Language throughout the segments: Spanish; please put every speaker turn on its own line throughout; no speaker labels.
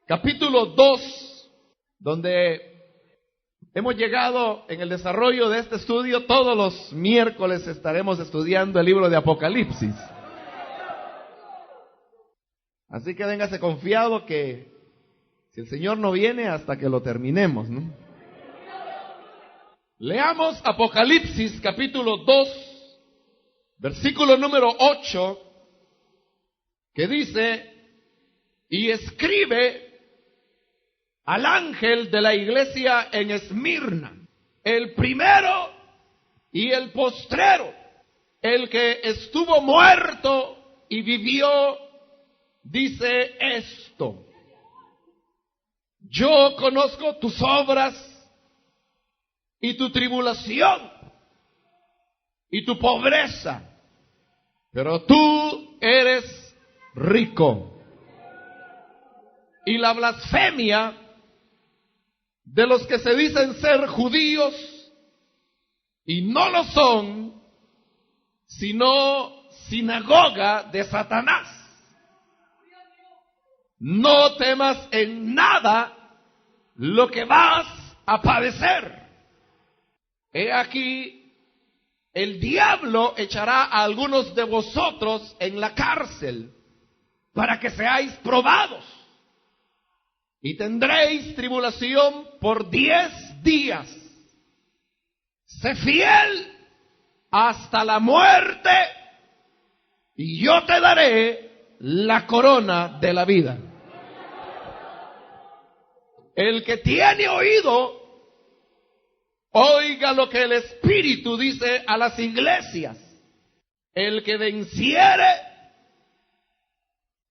capítulo 2, donde hemos llegado en el desarrollo de este estudio. Todos los miércoles estaremos estudiando el libro de Apocalipsis. Así que véngase confiado que si el Señor no viene hasta que lo terminemos, ¿no? Leamos Apocalipsis capítulo 2, versículo número 8, que dice: y escribe al ángel de la iglesia en Esmirna, el primero y el postrero, el que estuvo muerto y vivió, dice esto: yo conozco tus obras y tu tribulación y tu pobreza, pero tú eres rico. Y la blasfemia de los que se dicen ser judíos y no lo son, sino sinagoga de Satanás. No temas en nada lo que vas a padecer. He aquí, el diablo echará a algunos de vosotros en la cárcel para que seáis probados. Y tendréis tribulación por 10 días. Sé fiel hasta la muerte, y yo te daré la corona de la vida. El que tiene oído, oiga lo que el Espíritu dice a las iglesias. El que venciere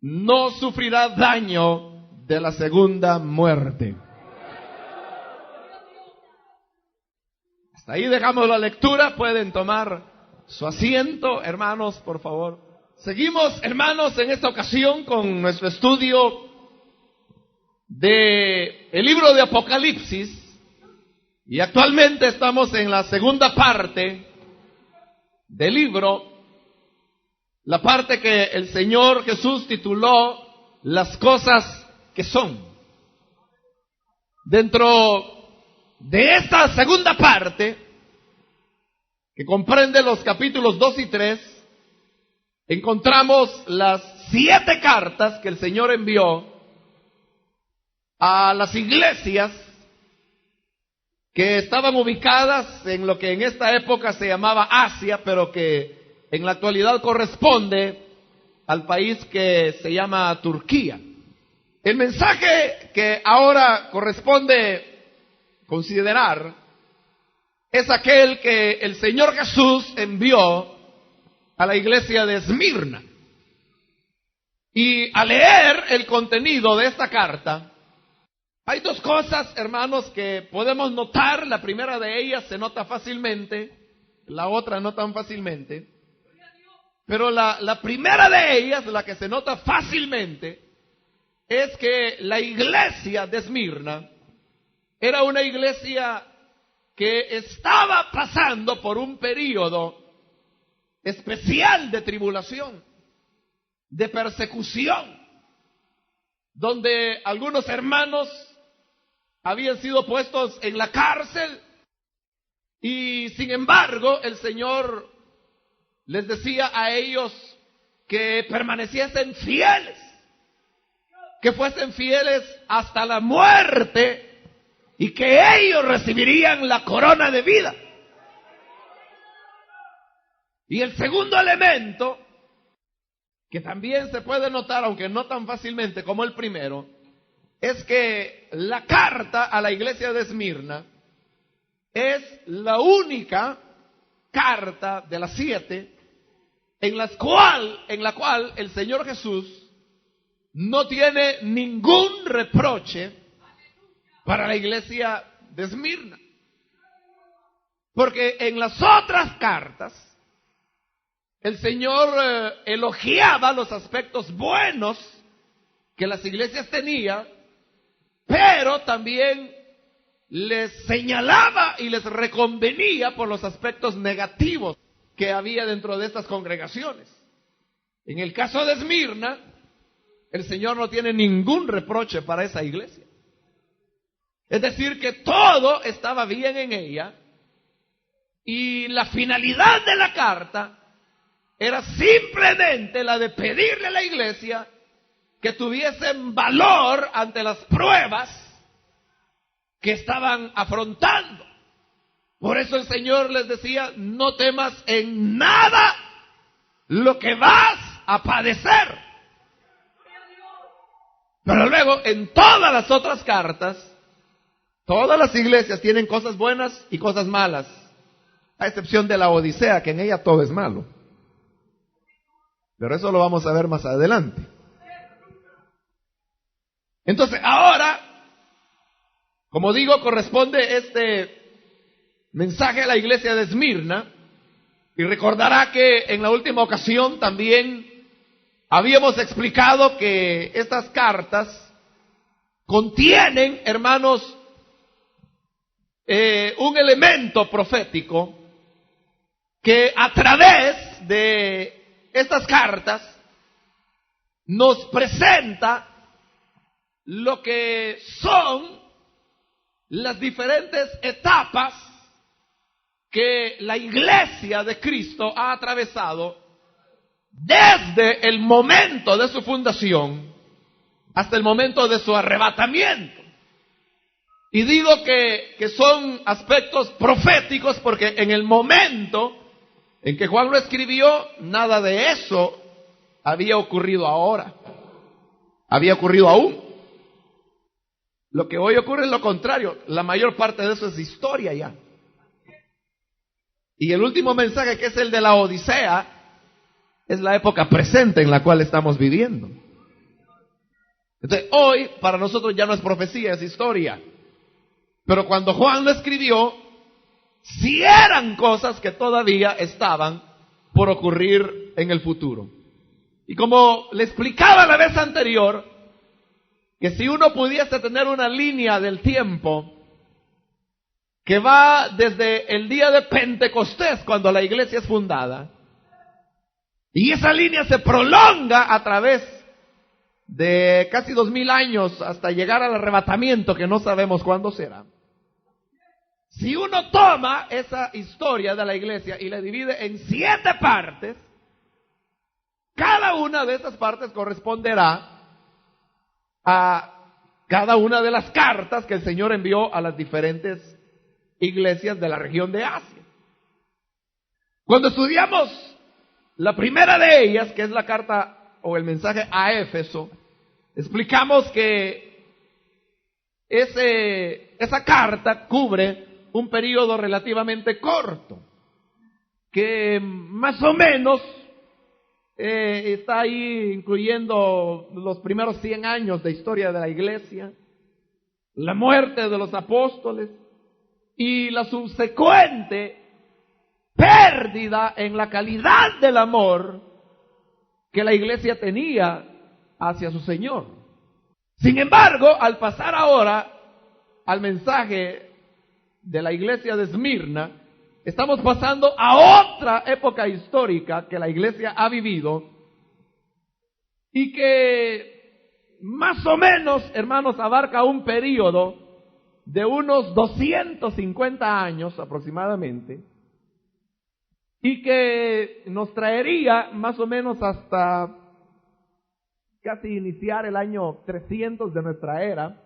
no sufrirá daño de la segunda muerte. Hasta ahí dejamos la lectura. Pueden tomar su asiento, hermanos, por favor. Seguimos, hermanos, en esta ocasión con nuestro estudio de el libro de Apocalipsis. Y actualmente estamos en la segunda parte del libro, la parte que el Señor Jesús tituló Las cosas que son. Dentro de esta segunda parte, que comprende los capítulos 2 y 3, encontramos las 7 cartas que el Señor envió a las iglesias que estaban ubicadas en lo que en esta época se llamaba Asia, pero que en la actualidad corresponde al país que se llama Turquía. El mensaje que ahora corresponde considerar es aquel que el Señor Jesús envió a la iglesia de Esmirna. Y al leer el contenido de esta carta, hay 2 cosas, hermanos, que podemos notar. La primera de ellas se nota fácilmente, la otra no tan fácilmente. Pero la primera de ellas, la que se nota fácilmente, es que la iglesia de Esmirna era una iglesia que estaba pasando por un período especial de tribulación, de persecución, donde algunos hermanos habían sido puestos en la cárcel y sin embargo el Señor les decía a ellos que permaneciesen fieles, que fuesen fieles hasta la muerte y que ellos recibirían la corona de vida. Y el segundo elemento, que también se puede notar, aunque no tan fácilmente como el primero, es que la carta a la iglesia de Esmirna es la única carta de las 7 en la cual el Señor Jesús no tiene ningún reproche para la iglesia de Esmirna. Porque en las otras cartas el Señor elogiaba los aspectos buenos que las iglesias tenían, pero también les señalaba y les reconvenía por los aspectos negativos que había dentro de estas congregaciones. En el caso de Esmirna, el Señor no tiene ningún reproche para esa iglesia. Es decir, que todo estaba bien en ella, y la finalidad de la carta era simplemente la de pedirle a la iglesia que tuviesen valor ante las pruebas que estaban afrontando. Por eso el Señor les decía: no temas en nada lo que vas a padecer. Pero luego, en todas las otras cartas, todas las iglesias tienen cosas buenas y cosas malas, a excepción de la Odisea, que en ella todo es malo. Pero eso lo vamos a ver más adelante. Entonces, ahora, como digo, corresponde este mensaje a la iglesia de Esmirna. Y recordará que en la última ocasión también habíamos explicado que estas cartas contienen, hermanos, un elemento profético que a través de estas cartas nos presenta lo que son las diferentes etapas que la iglesia de Cristo ha atravesado desde el momento de su fundación hasta el momento de su arrebatamiento. Y digo que son aspectos proféticos porque en el momento en que Juan lo escribió, nada de eso había ocurrido ahora. Había ocurrido aún. Lo que hoy ocurre es lo contrario. La mayor parte de eso es historia ya. Y el último mensaje, que es el de la Odisea, es la época presente en la cual estamos viviendo. Entonces, hoy para nosotros ya no es profecía, es historia. Pero cuando Juan lo escribió, sí eran cosas que todavía estaban por ocurrir en el futuro. Y como le explicaba la vez anterior, que si uno pudiese tener una línea del tiempo que va desde el día de Pentecostés, cuando la iglesia es fundada, y esa línea se prolonga a través de casi 2000 años hasta llegar al arrebatamiento, que no sabemos cuándo será. Si uno toma esa historia de la iglesia y la divide en 7 partes, cada una de esas partes corresponderá a cada una de las cartas que el Señor envió a las diferentes iglesias de la región de Asia. Cuando estudiamos la primera de ellas, que es la carta o el mensaje a Éfeso, explicamos que esa carta cubre un periodo relativamente corto, que más o menos está ahí incluyendo los primeros 100 años de historia de la iglesia, la muerte de los apóstoles y la subsecuente pérdida en la calidad del amor que la iglesia tenía hacia su Señor. Sin embargo, al pasar ahora al mensaje de la iglesia de Esmirna, estamos pasando a otra época histórica que la iglesia ha vivido y que más o menos, hermanos, abarca un periodo de unos 250 años aproximadamente, y que nos traería más o menos hasta casi iniciar el año 300 de nuestra era,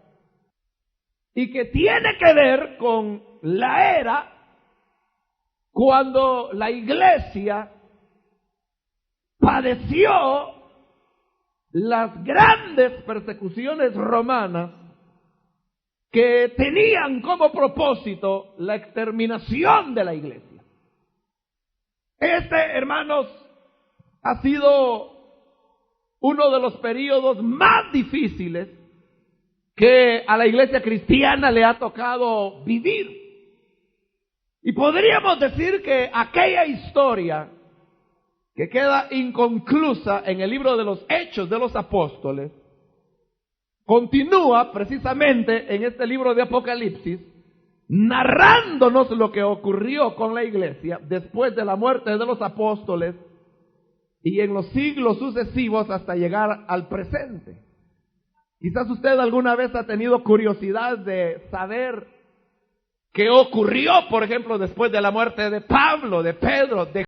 y que tiene que ver con la era cuando la iglesia padeció las grandes persecuciones romanas que tenían como propósito la exterminación de la iglesia. Hermanos, ha sido uno de los periodos más difíciles que a la iglesia cristiana le ha tocado vivir. Y podríamos decir que aquella historia que queda inconclusa en el libro de los Hechos de los Apóstoles continúa precisamente en este libro de Apocalipsis, narrándonos lo que ocurrió con la iglesia después de la muerte de los apóstoles y en los siglos sucesivos hasta llegar al presente. Quizás usted alguna vez ha tenido curiosidad de saber qué ocurrió, por ejemplo, después de la muerte de Pablo, de Pedro, de